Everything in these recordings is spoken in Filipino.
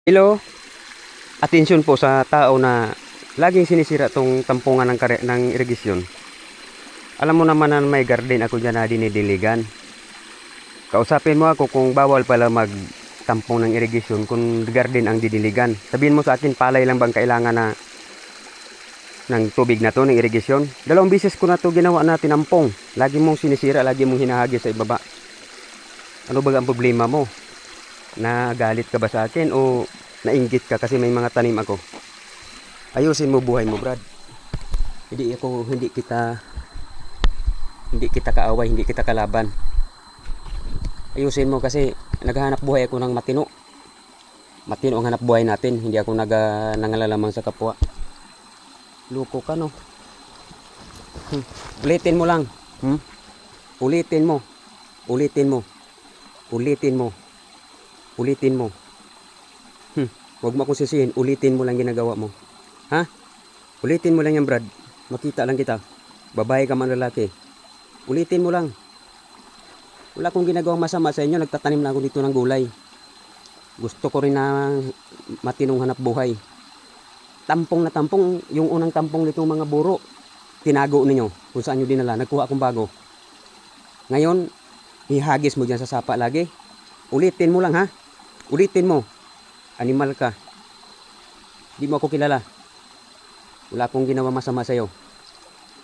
Hello, atensyon po sa tao na laging sinisira tong tampungan ng irigasyon. Alam mo naman na may garden ako dyan na dinidiligan. Kausapin mo ako kung bawal pala magtampong ng irigasyon kung garden ang didiligan. Sabihin mo sa akin, palay lang bang kailangan na ng tubig na to, ng irigasyon? 2 beses ko na to ginawa na tinampong. Lagi mong sinisira, lagi mong hinahagi sa ibaba. Ano ba ang problema mo? Nagalit ka ba sa akin o nainggit ka kasi may mga tanim ako? Ayusin mo buhay mo, Brad. Hindi kita kaaway, hindi kita kalaban. Ayusin mo kasi naghahanap buhay ako ng matino. Matino ang hanap buhay natin, hindi ako nangalalamang sa kapwa. Luko ka, no? Ulitin mo lang. Ulitin mo. Ulitin mo. Ulitin mo. Ulitin mo. Huwag mo akong sisihin. Ulitin mo lang ginagawa mo. Ha? Ulitin mo lang yan, Brad. Makita lang kita. Babae ka man lalaki. Ulitin mo lang. Wala akong ginagawang masama sa inyo. Nagtatanim na ako dito ng gulay. Gusto ko rin na matinong hanap buhay. Tampong na tampong. Yung unang tampong nitong mga buro. Tinago ninyo. Kung saan nyo dinala. Nagkuha akong bago. Ngayon, ihagis mo dyan sa sapa lagi. Ulitin mo lang, ha? Ulitin mo. Animal ka. Di mo ako kilala. Wala akong ginawa masama sa'yo.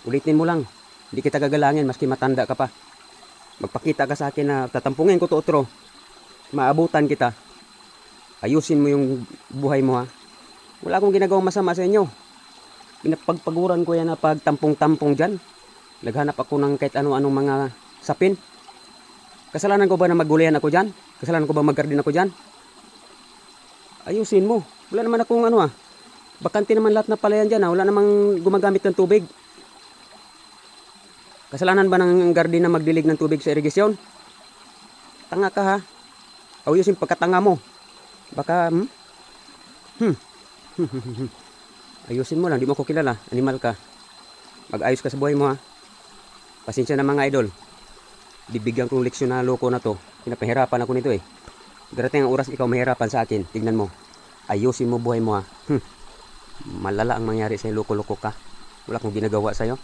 Ulitin mo lang. Hindi kita gagalangin maski matanda ka pa. Magpakita ka sa akin na tatampungin ko to otro. Maabutan kita. Ayusin mo yung buhay mo, ha. Wala akong ginagawang masama sa inyo. Pinapagpaguran ko yan na pagtampong-tampong dyan. Naghanap ako ng kahit ano-anong mga sapin. Kasalanan ko ba na maggulayan ako dyan? Kasalanan ko ba mag-garden ako dyan? Ayusin mo. Wala naman akong bakante naman lahat na palayan dyan, ha. Wala namang gumagamit ng tubig. Kasalanan ba ng garden na magdilig ng tubig sa irigasyon? Tanga ka, ha. Ayusin pagkatanga mo. Baka ayusin mo lang, di mo ko kilala. Animal ka. Mag-ayos ka sa buhay mo, ha. Pasensya na mga idol. Bibigyan kong leksyon na loko na to. Pinapahirapan ako nito, eh. Darating ang oras ikaw mahirapan sa akin. Tignan mo. Ayusin mo buhay mo, ha. Malala ang mangyari sa'yo. Loko-loko ka. Wala akong ginagawa sa'yo.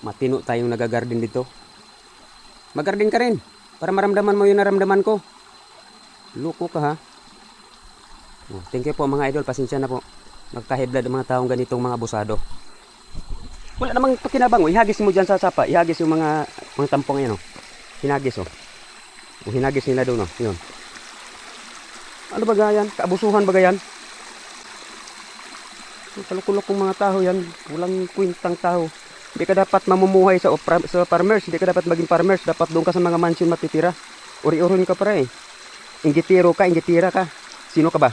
Matino tayong nagagarden dito. Magarden ka rin. Para maramdaman mo yung naramdaman ko. Loko ka, ha. Thank you po mga idol. Pasensya na po. Magkahiblad ang mga taong ganitong mga abusado. Wala namang pakinabang. Ihagis mo dyan sa sapa. Ihagis yung mga tampong yan. Hinagis, hinagis nila doon, yun. Ano ba yan? Kaabusuhan ba yan? Kalukulok mga tao yan. Walang kwintang tao. Hindi ka dapat mamumuhay sa farmers. Hindi ka dapat maging farmers. Dapat doon ka sa mga mansion matitira. Uri-urin ka pa rin, eh. Inggitiro ka, inggitira ka. Sino ka ba?